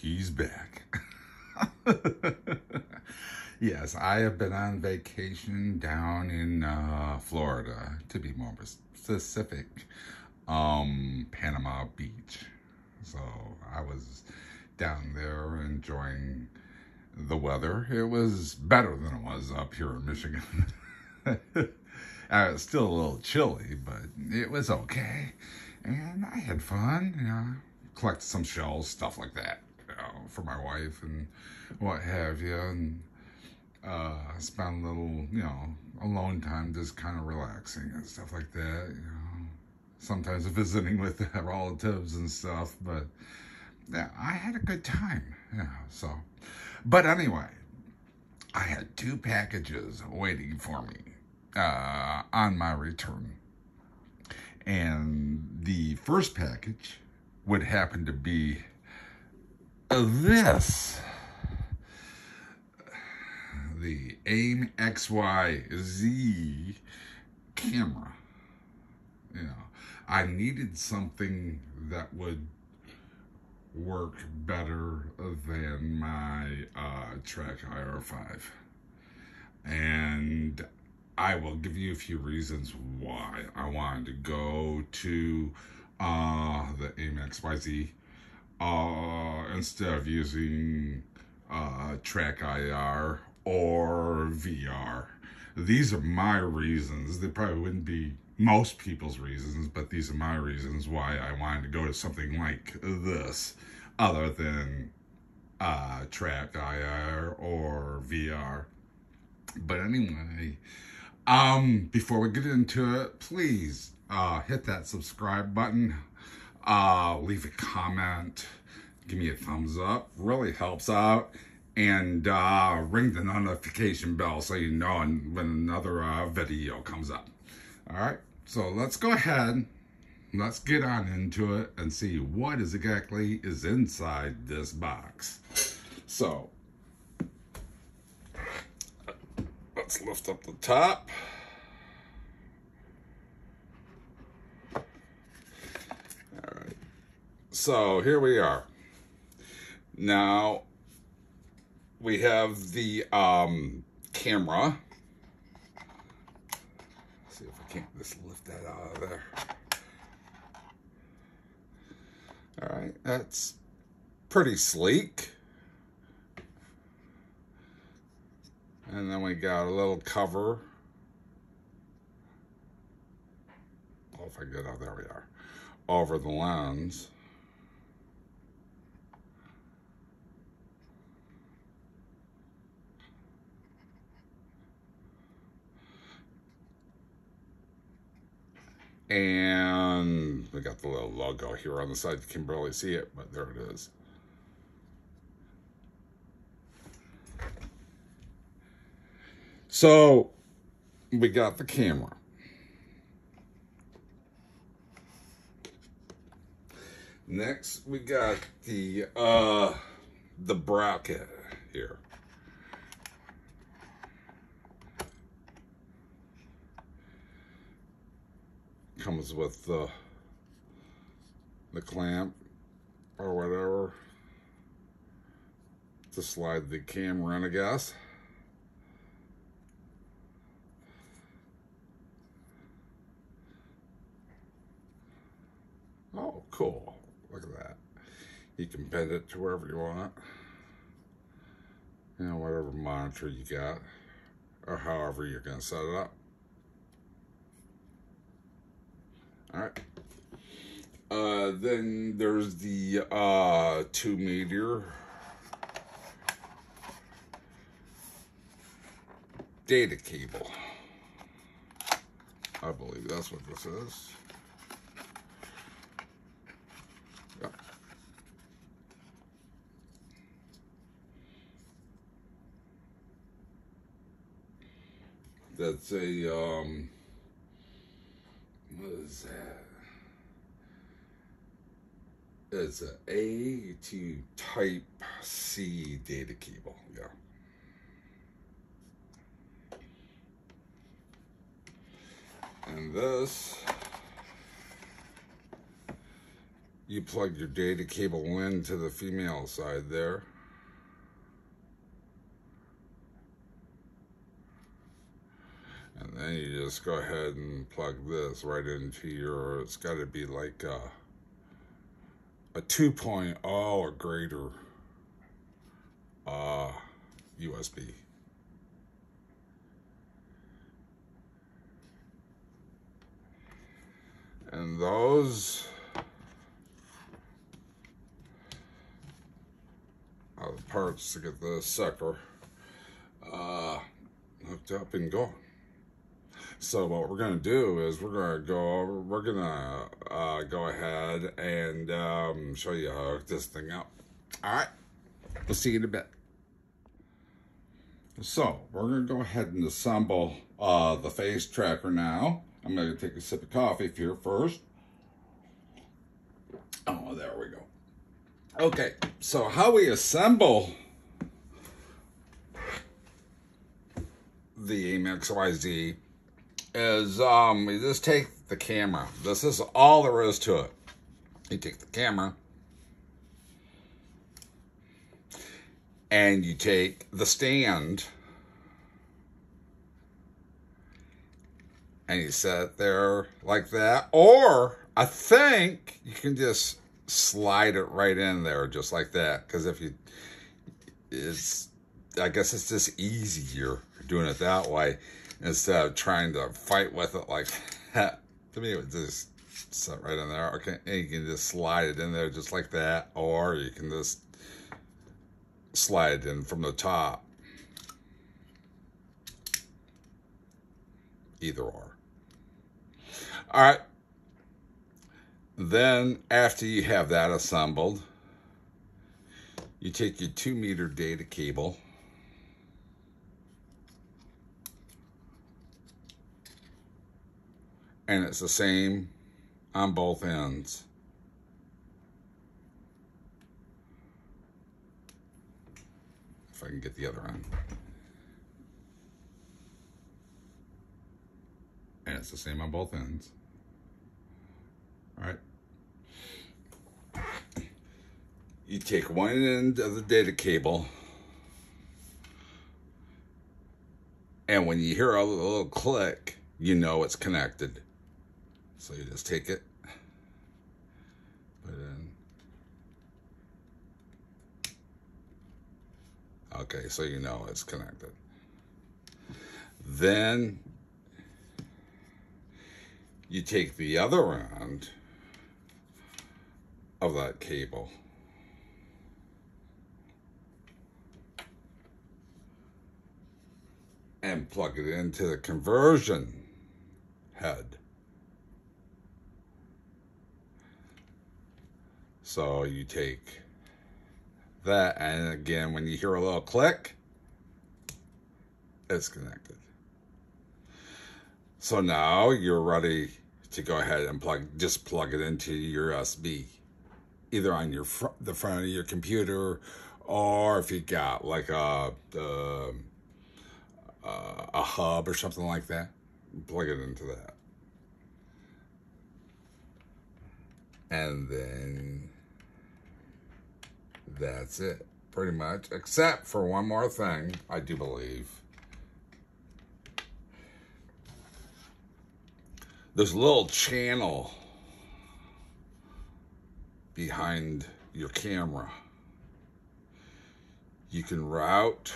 he's back. Yes, I have been on vacation down in Florida, to be more specific, Panama Beach. So I was down there enjoying the weather. It was better than it was up here in Michigan. It's still a little chilly, but it was okay. And I had fun, collected some shells, stuff like that, for my wife and what have you. And spent a little, alone time just kind of relaxing and stuff like that, Sometimes visiting with relatives and stuff, but yeah, I had a good time, so. But anyway, I had 2 packages waiting for me on my return. And the first package would happen to be this. The AimxyZ camera. I needed something that would work better than my Track IR5. And I will give you a few reasons why I wanted to go to the AimxyZ instead of using Track IR or VR. These are my reasons. They probably wouldn't be most people's reasons, but these are my reasons why I wanted to go to something like this other than Track IR or VR. But anyway, before we get into it, please hit that subscribe button, leave a comment, give me a thumbs up, really helps out, and ring the notification bell so you know when another video comes up. All right, so let's go ahead, let's get on into it and see what exactly is inside this box. So let's lift up the top. All right, so here we are. Now we have the camera. Let's see if I can't just lift that out of there. All right, that's pretty sleek. And then we got a little cover. Oh, if I get out, there we are. Over the lens. And we got the little logo here on the side. You can barely see it, but there it is. So we got the camera. Next, we got the bracket here. Comes with the clamp or whatever to slide the camera in, I guess. Oh, cool. Look at that. You can bend it to wherever you want. Whatever monitor you got, or however you're going to set it up. All right. Then there's the 2-meter data cable. I believe that's what this is. Yep. That's a what is that? It's an A to Type C data cable. Yeah. And this you plug your data cable into the female side there. And then you just go ahead and plug this right into your, it's got to be like a 2.0 or greater USB. And those are the parts to get this sucker hooked up and going. So what we're going to do is we're going to go ahead and show you how to hook this thing up. All right, we'll see you in a bit. So we're going to go ahead and assemble the face tracker now. I'm going to take a sip of coffee here first. Oh, there we go. Okay, so how we assemble the Mxyz is we just take the camera. This is all there is to it. You take the camera and you take the stand and you set it there like that, or I think you can just slide it right in there just like that, because if you, I guess it's just easier doing it that way instead of trying to fight with it like that. To me, it would just set right in there. Okay, and you can just slide it in there just like that, or you can just slide it in from the top. Either or. All right. Then after you have that assembled, you take your 2-meter data cable and it's the same on both ends. If I can get the other end. And it's the same on both ends. All right. You take one end of the data cable, and when you hear a little click, you know it's connected. So you just take it, put it in. Okay, so you know it's connected. Then you take the other end of that cable and plug it into the conversion head. So you take that, and again, when you hear a little click, it's connected. So now you're ready to go ahead and just plug it into your USB, either on your the front of your computer, or if you got like a hub or something like that, plug it into that. And then that's it, pretty much, except for one more thing, I do believe. There's a little channel behind your camera. You can route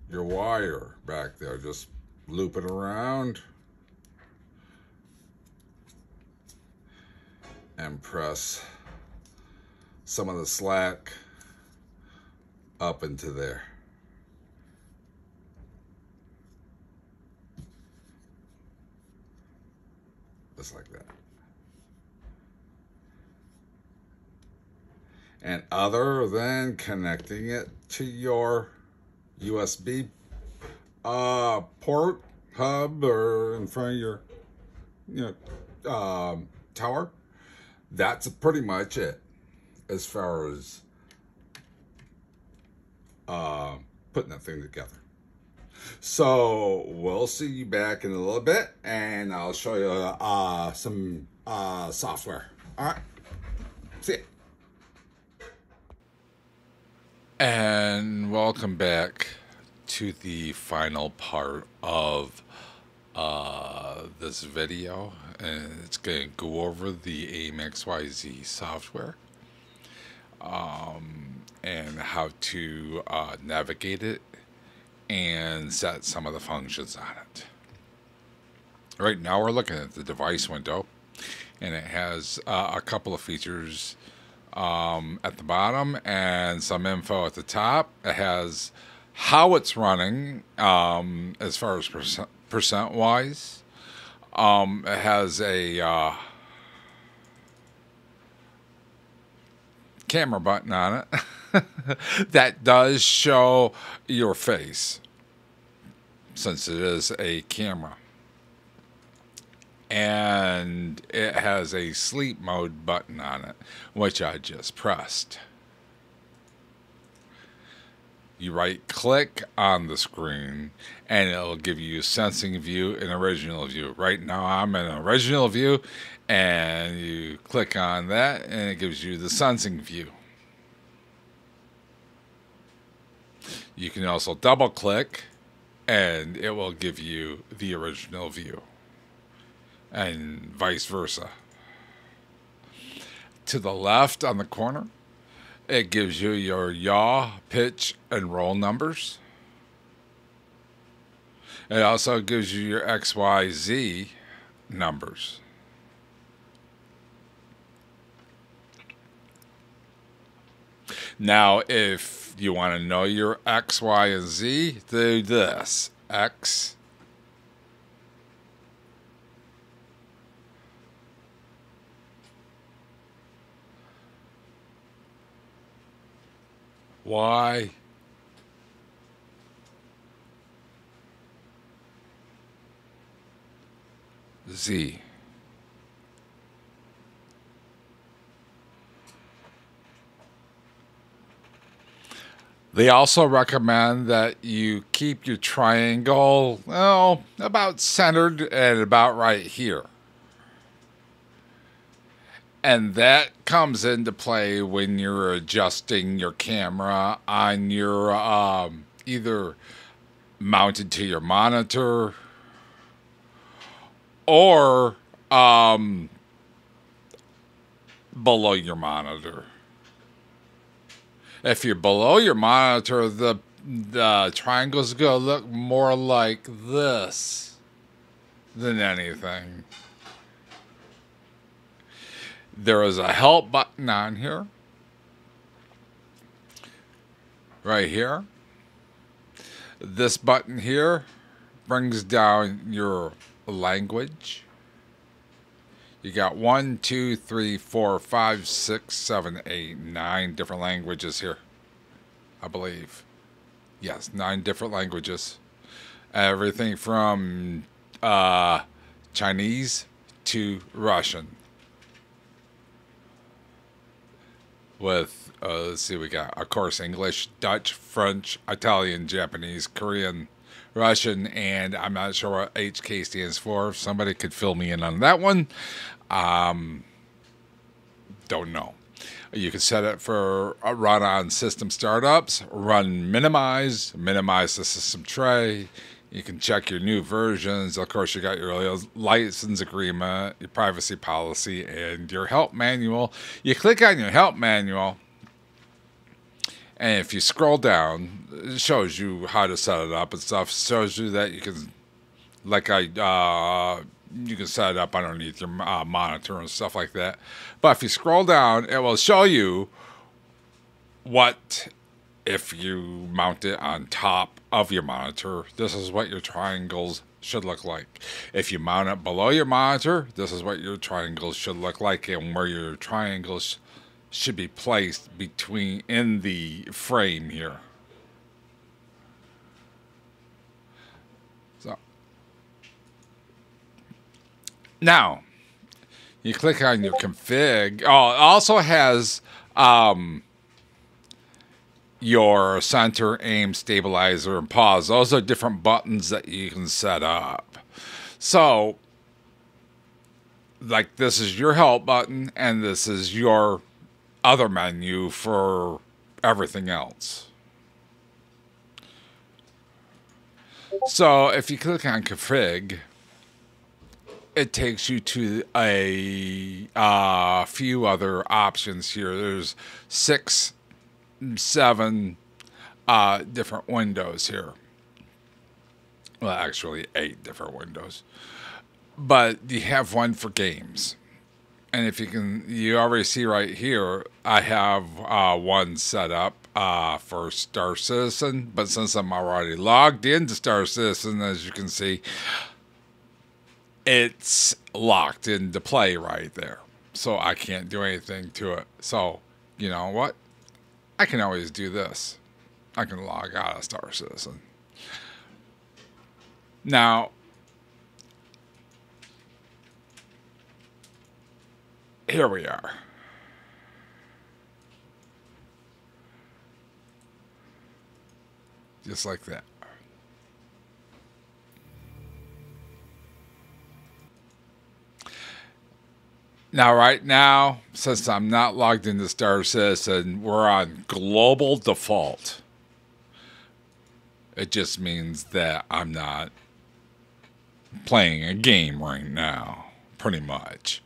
your wire back there. Just loop it around and press some of the slack up into there. Just like that. And other than connecting it to your USB port, hub, or in front of your tower, that's pretty much it as far as putting that thing together. So we'll see you back in a little bit, and I'll show you some software. All right, see ya. And welcome back to the final part of this video, and it's going to go over the AimxyZ software and how to navigate it and set some of the functions on it. Right now we're looking at the device window, and it has a couple of features at the bottom and some info at the top. It has how it's running as far as percent wise. It has a camera button on it that does show your face, since it is a camera. And it has a sleep mode button on it, which I just pressed. You right click on the screen and it'll give you sensing view and original view. Right now I'm in original view, and you click on that and it gives you the sensing view. You can also double click and it will give you the original view, and vice versa. To the left on the corner, it gives you your yaw, pitch, and roll numbers. It also gives you your XYZ numbers. Now, if you want to know your X, Y, and Z, do this. X, Y, Z. They also recommend that you keep your triangle, well, about centered and about right here. And that comes into play when you're adjusting your camera on your either mounted to your monitor or below your monitor. If you're below your monitor, the triangle's going to look more like this than anything. There is a help button on here. Right here. This button here brings down your language. You got 1, 2, 3, 4, 5, 6, 7, 8, 9 different languages here, I believe. Yes, 9 different languages. Everything from Chinese to Russian. With, let's see, we got, of course, English, Dutch, French, Italian, Japanese, Korean, Russian, and I'm not sure what HK stands for. If somebody could fill me in on that one. Don't know. You can set it for a run on system startups, run minimize the system tray. You can check your new versions. Of course, you got your license agreement, your privacy policy, and your help manual. You click on your help manual, and if you scroll down, it shows you how to set it up and stuff. It shows you that you can, you can set it up underneath your monitor and stuff like that. But if you scroll down, it will show you what, if you mount it on top of your monitor, this is what your triangles should look like. If you mount it below your monitor, this is what your triangles should look like, and where your triangles should be placed in the frame here. So now you click on your config. Oh, it also has your center, aim, stabilizer, and pause. Those are different buttons that you can set up. So, like, this is your help button, and this is your other menu for everything else. So, if you click on config, it takes you to a few other options here. There's 6, 7 different windows here. Well, actually 8 different windows. But you have one for games. And if you already see right here, I have one set up for Star Citizen. But since I'm already logged into Star Citizen, as you can see, it's locked into play right there. So I can't do anything to it. So, you know what? I can always do this. I can log out of Star Citizen. Now, here we are. Just like that. Now, right now, since I'm not logged into Star Citizen, we're on global default. It just means that I'm not playing a game right now, pretty much.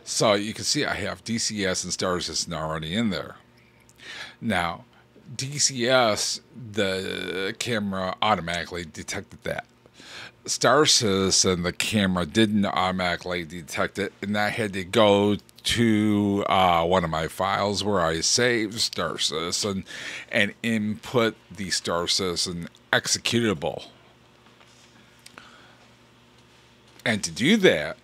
So you can see I have DCS and Star Citizen already in there. Now, DCS, the camera automatically detected that. Star Citizen, the camera didn't automatically detect it, and I had to go to one of my files where I saved Star Citizen and input the Star Citizen executable. And to do that,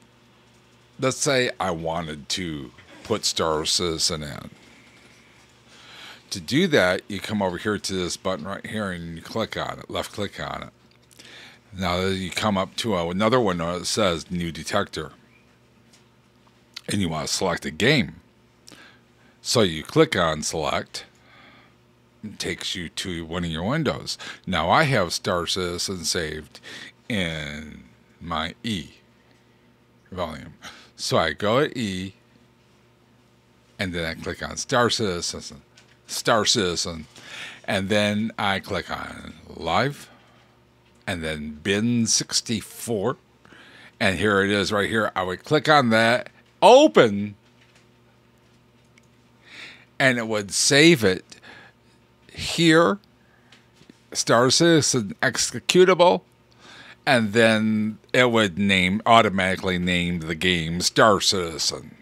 let's say I wanted to put Star Citizen in. To do that, you come over here to this button right here and you click on it, left click on it. Now you come up to another window that says New Detector. And you want to select a game. So you click on Select. It takes you to one of your windows. Now I have Star Citizen saved in my E volume. So I go to E. And then I click on Star Citizen. And then I click on Live. And then bin 64. And here it is right here. I would click on that, open, and it would save it here, Star Citizen executable, and then it would automatically name the game Star Citizen.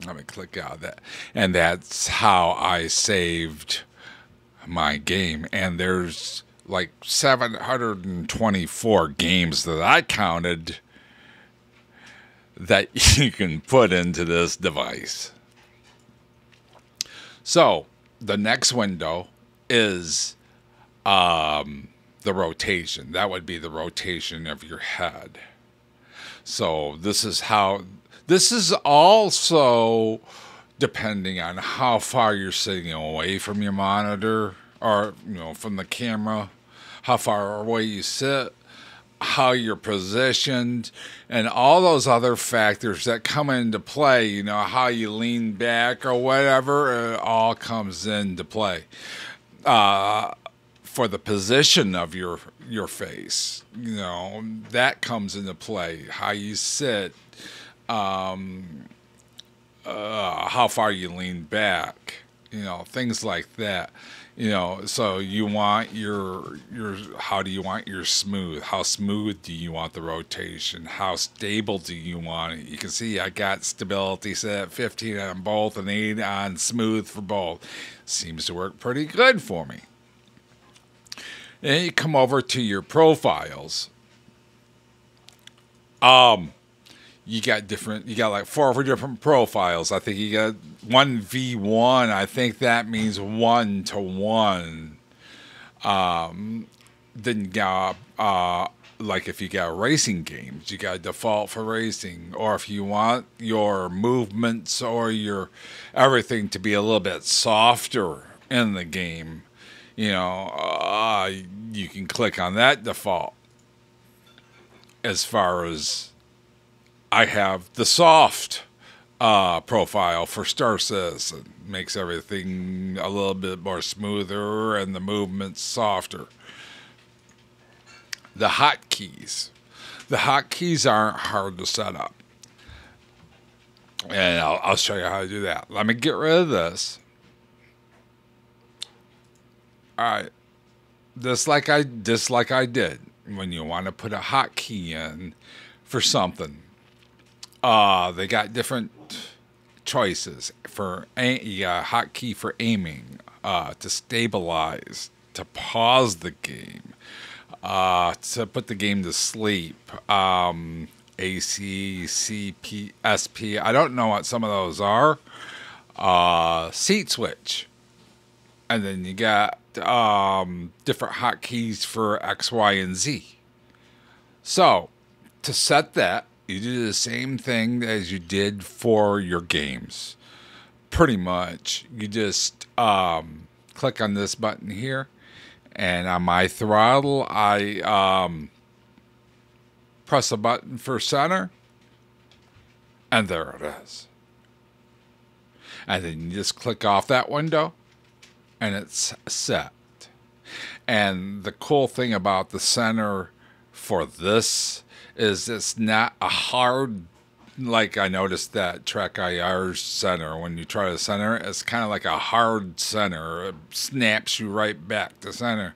Let me click out of that. And that's how I saved my game. And there's like 724 games that I counted that you can put into this device. So the next window is the rotation. That would be the rotation of your head. So this is also depending on how far you're sitting away from your monitor, or from the camera, how far away you sit, how you're positioned, and all those other factors that come into play, how you lean back or whatever, it all comes into play. For the position of your face, that comes into play. How you sit, how far you lean back, things like that. So you want how do you want your smooth? How smooth do you want the rotation? How stable do you want it? You can see I got stability set at 15 on both and 8 on smooth for both. Seems to work pretty good for me. Then you come over to your profiles. You got like 4 different profiles. I think you got 1v1. I think that means 1-to-1. Then you got like if you got racing games, you got to default for racing, or if you want your movements or your everything to be a little bit softer in the game, you know, you can click on that default. As far as I have the soft profile for Star Citizen, makes everything a little bit more smoother and the movements softer. The hotkeys. The hotkeys aren't hard to set up. And I'll show you how to do that. Let me get rid of this. Alright. Just like I did. When you want to put a hotkey in for something. They got different choices. You got a hotkey for aiming, to stabilize, to pause the game, to put the game to sleep, AC, CP, SP. I don't know what some of those are. Seat switch. And then you got different hotkeys for X, Y, and Z. So, to set that, you do the same thing as you did for your games. Pretty much. You just click on this button here. And on my throttle, I press a button for center. And there it is. And then you just click off that window. And it's set. And the cool thing about the center for this is it's not a hard, like I noticed that Track IR's center, when you try to center, it's kind of like a hard center. It snaps you right back to center.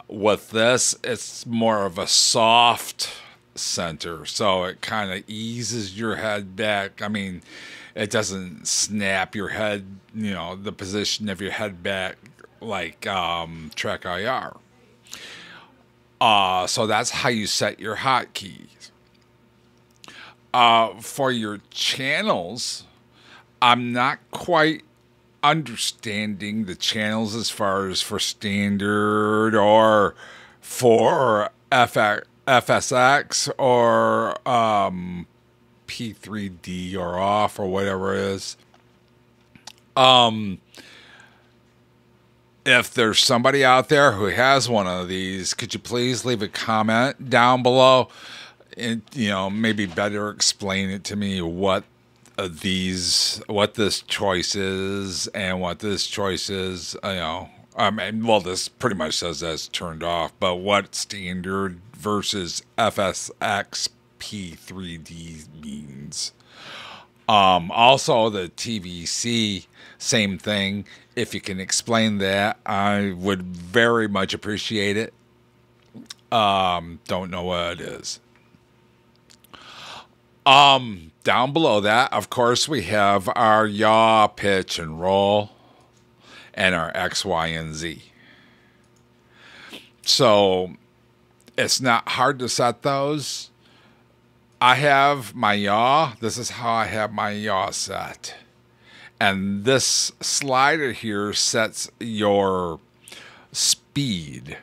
With this, it's more of a soft center, so it kind of eases your head back. I mean, it doesn't snap your head, you know, the position of your head back like Track IR. So that's how you set your hotkeys. For your channels, I'm not quite understanding the channels as far as for standard or for FSX or P3D or off or whatever it is. If there's somebody out there who has one of these, could you please leave a comment down below and, you know, maybe better explain it to me what this choice is and what this choice is, you know. Well, this pretty much says that's turned off, but what standard versus FSX P3D means. Also the TVC, same thing. If you can explain that, I would very much appreciate it. Don't know what it is. Down below that, of course, we have our yaw, pitch, and roll, and our X, Y, and Z. So it's not hard to set those. I have my yaw. This is how I have my yaw set. And this slider here sets your speed.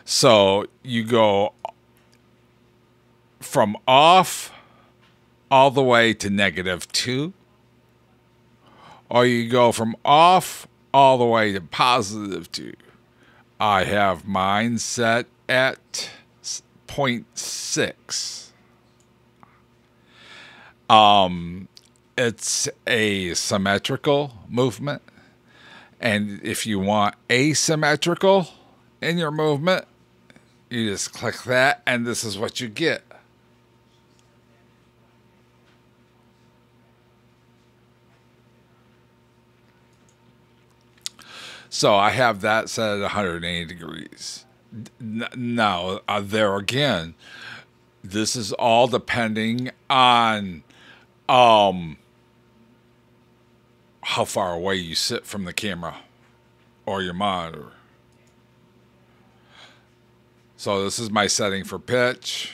So you go from off all the way to -2. Or you go from off all the way to +2. I have mine set at 0.6. It's a symmetrical movement. And if you want asymmetrical in your movement, you just click that and this is what you get. So I have that set at 180 degrees. Now, there again, this is all depending on how far away you sit from the camera or your monitor. So this is my setting for pitch.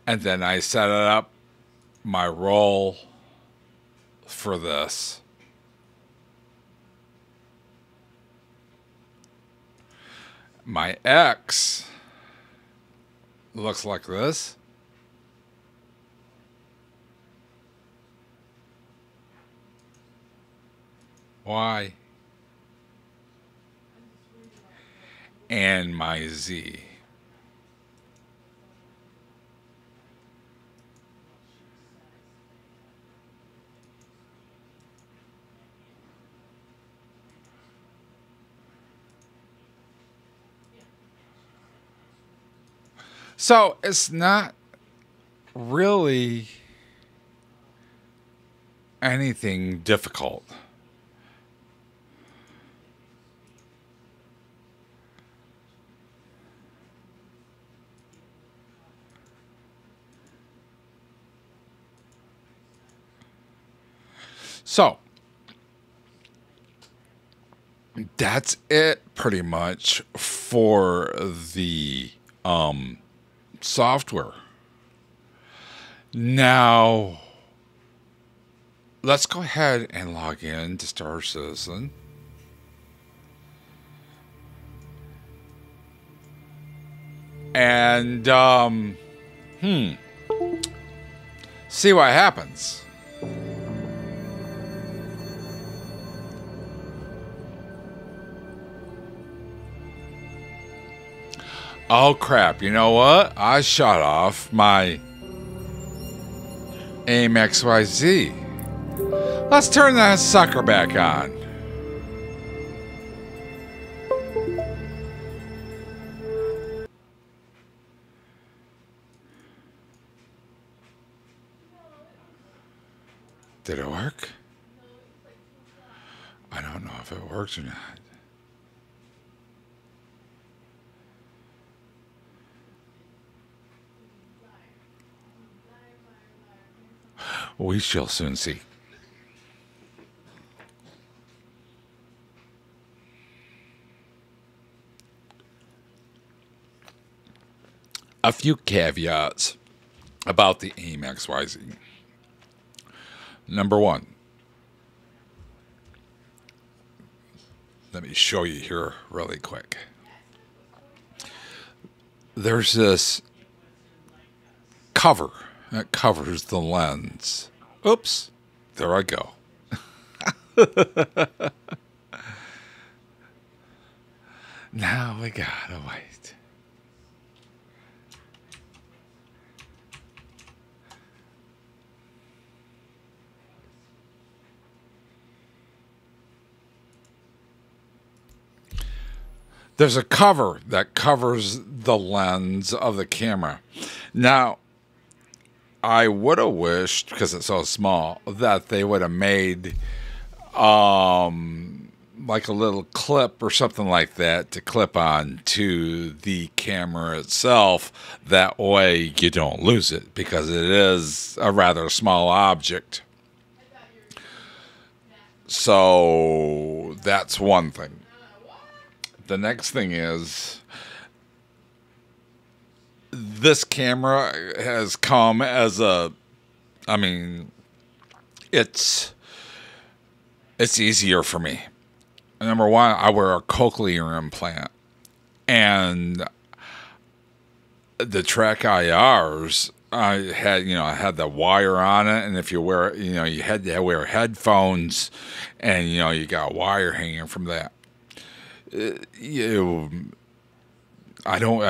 And then I set it up, my roll for this. My X looks like this. Y. And my Z. So it's not really anything difficult. So that's it pretty much for the software. Now let's go ahead and log in to Star Citizen. And see what happens. Oh crap, you know what? I shut off my AimxyZ. Let's turn that sucker back on. Did it work? I don't know if it works or not. We shall soon see. A few caveats about the AimxyZ. Number one, let me show you here really quick. There's this cover that covers the lens. Oops, there I go. Now we gotta wait. There's a cover that covers the lens of the camera. Now, I would have wished, because it's so small, that they would have made like a little clip or something like that to clip on to the camera itself. That way you don't lose it, because it is a rather small object. So that's one thing. The next thing is, this camera has come as a, I mean, it's easier for me. Number one, I wear a cochlear implant, and the Track IRs, I had the wire on it, and if you wear, you had to wear headphones, and you got wire hanging from that. I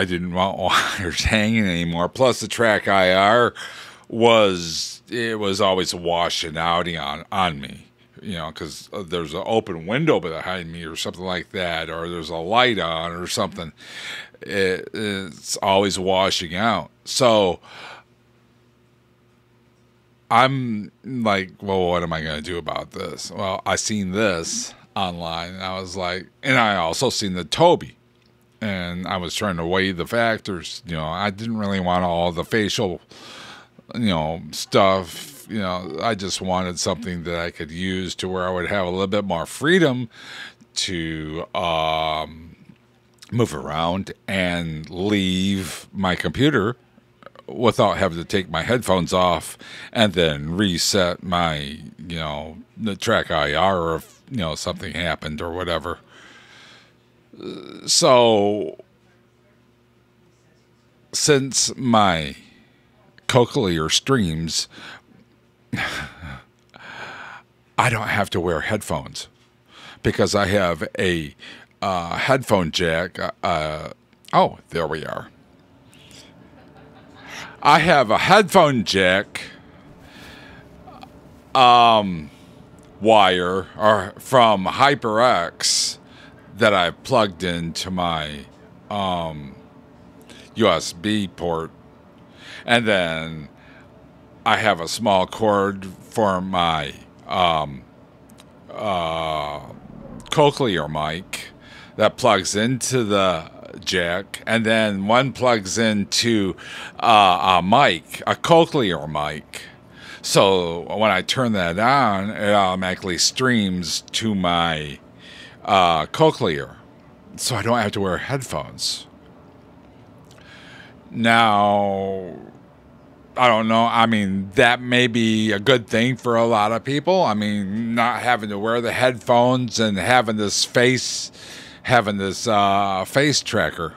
didn't want wires hanging anymore. Plus, the Track IR was always washing out on me, because there's an open window behind me or something like that, or there's a light on or something. It's always washing out. So I'm like, well, what am I going to do about this? Well, I seen this online, and I was like, and I also seen the Toby, and I was trying to weigh the factors. I didn't really want all the facial, stuff. I just wanted something that I could use to where I would have a little bit more freedom to move around and leave my computer without having to take my headphones off and then reset my, the Track IR if, something happened or whatever. So since my cochlear streams, I don't have to wear headphones because I have a headphone jack. Oh, there we are. I have a headphone jack wire from HyperX that I plugged into my USB port, and then I have a small cord for my cochlear mic that plugs into the jack, and then one plugs into a cochlear mic. So when I turn that on, it automatically streams to my cochlear, so I don't have to wear headphones. Now, I don't know. I mean, that may be a good thing for a lot of people. I mean, not having to wear the headphones and having this face tracker,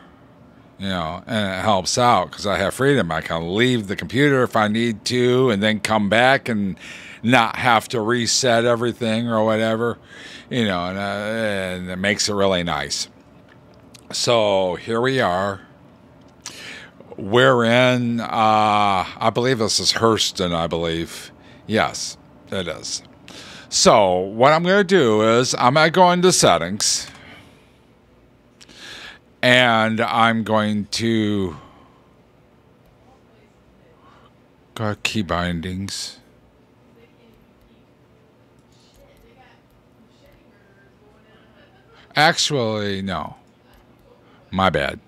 you know, and it helps out because I have freedom. I can leave the computer if I need to and then come back and not have to reset everything or whatever, you know, and it makes it really nice. So here we are. We're in, I believe this is Hurston, I believe. Yes, it is. So what I'm going to do is I'm going to go into settings. And I'm going to go to key bindings. Actually, no. My bad.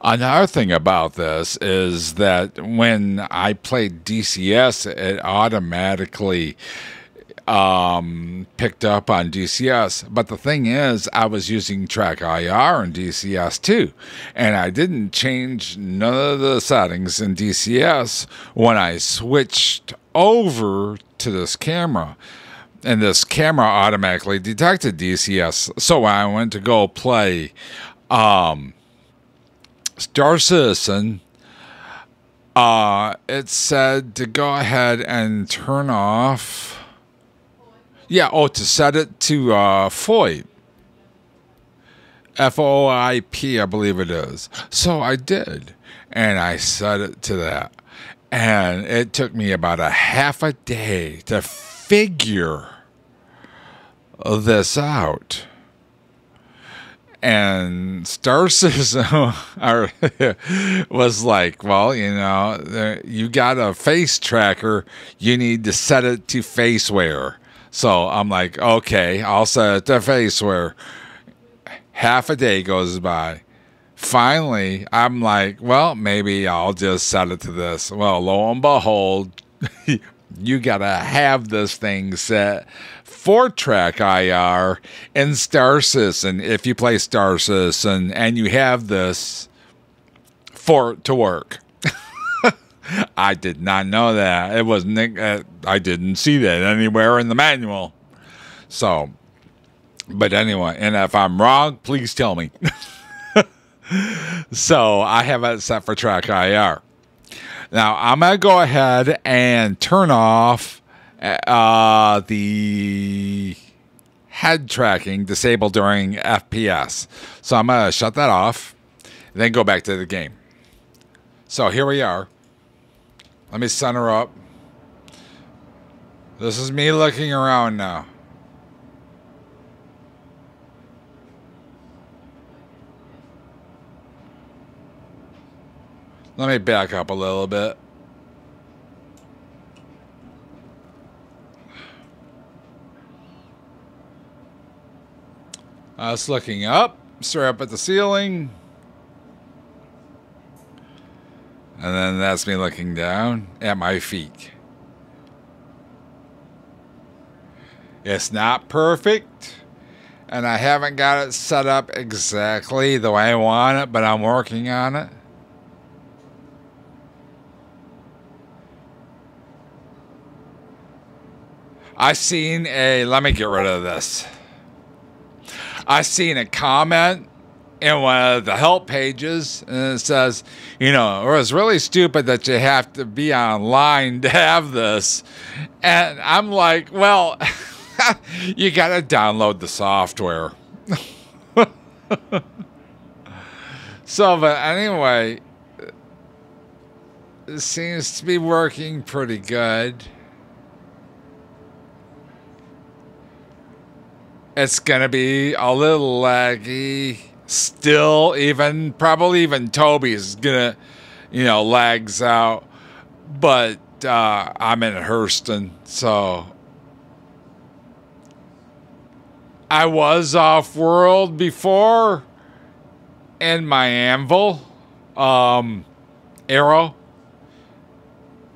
Another thing about this is that when I played DCS, it automatically picked up on DCS. But the thing is, I was using track IR in DCS too. And I didn't change none of the settings in DCS when I switched over to this camera. And this camera automatically detected DCS. So when I went to go play Star Citizen, it said to go ahead and turn off. Yeah, to set it to FOIP. FOIP, I believe it is. So I did. And I set it to that. And it took me about a half a day to figure this out. And Star Citizen was like, well, you know, you got a face tracker. You need to set it to faceware. So I'm like, okay, I'll set it to faceware. Half a day goes by. Finally, I'm like, well, maybe I'll just set it to this. Well, lo and behold, you got to have this thing set for track IR in Star Citizen if you play Star Citizen and you have this for it to work. I did not know that. It wasn't. I didn't see that anywhere in the manual. So, but anyway, and if I'm wrong, please tell me. So I have it set for track IR. Now I'm gonna go ahead and turn off the head tracking disabled during FPS. So I'm gonna shut that off, and then go back to the game. So here we are. Let me center up. This is me looking around now. Let me back up a little bit. Us looking up, straight up at the ceiling. And then that's me looking down at my feet. It's not perfect, and I haven't got it set up exactly the way I want it, but I'm working on it. let me get rid of this. I seen a comment in one of the help pages, and it says, you know, it was really stupid that you have to be online to have this. And I'm like, well, you got to download the software. So, but anyway, it seems to be working pretty good. It's going to be a little laggy still, probably even Toby's going to, you know, lags out. But I'm in Hurston, so I was off-world before in my Anvil Arrow,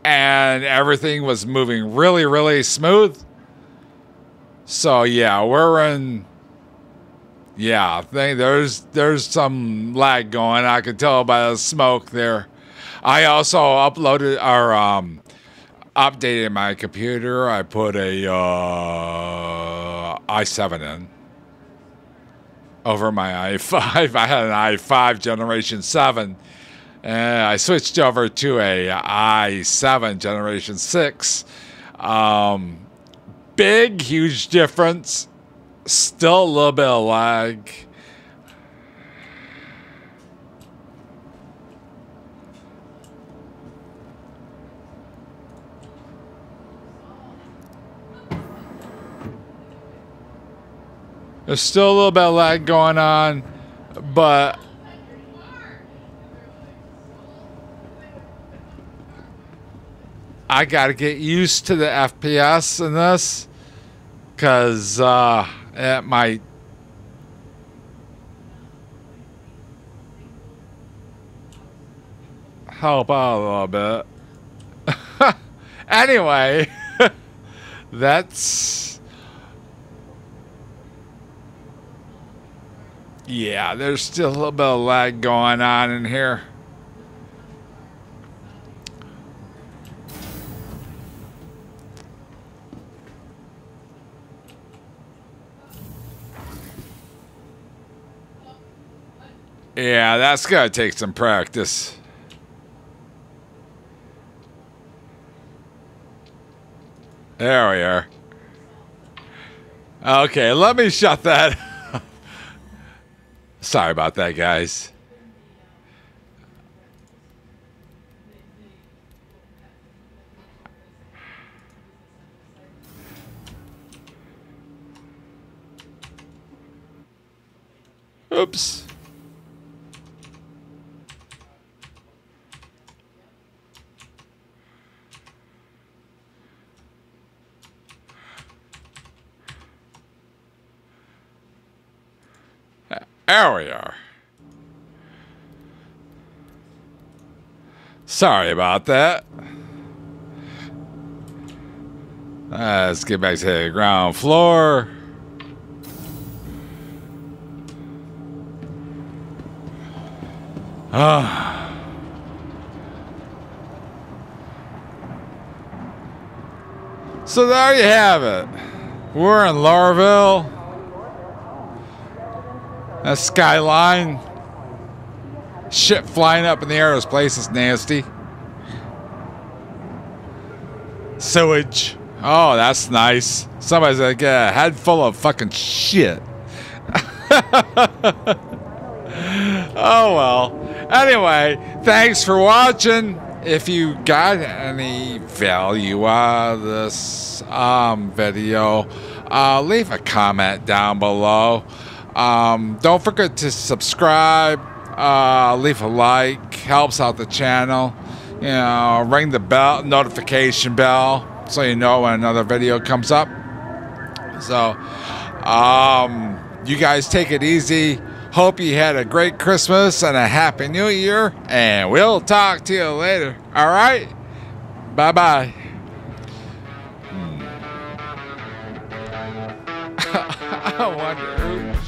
and everything was moving really, really smooth. So yeah, we're in. Yeah, I think there's some lag going. I could tell by the smoke there. I also uploaded or updated my computer. I put a i7 in over my i5. I had an i5 generation 7, and I switched over to a i7 generation 6. Big, huge difference. Still a little bit of lag. There's still a little bit of lag going on, but I gotta get used to the FPS in this, because it might help out a little bit. Anyway, that's... Yeah, there's still a little bit of lag going on in here. Yeah, that's gonna take some practice. There we are. Okay, let me shut that. Sorry about that, guys. Oops. There we are. Sorry about that. Let's get back to the ground floor. So there you have it. We're in Laurelville. That skyline. Shit flying up in the air. This place is nasty. Sewage. Oh, that's nice. Somebody's gonna get a head full of fucking shit. Oh well. Anyway, thanks for watching. If you got any value out of this video, leave a comment down below. Don't forget to subscribe, leave a like, helps out the channel. You know, ring the bell, notification bell, so you know when another video comes up. So, you guys take it easy. Hope you had a great Christmas and a Happy New Year, and we'll talk to you later. All right? Bye-bye. I wonder who...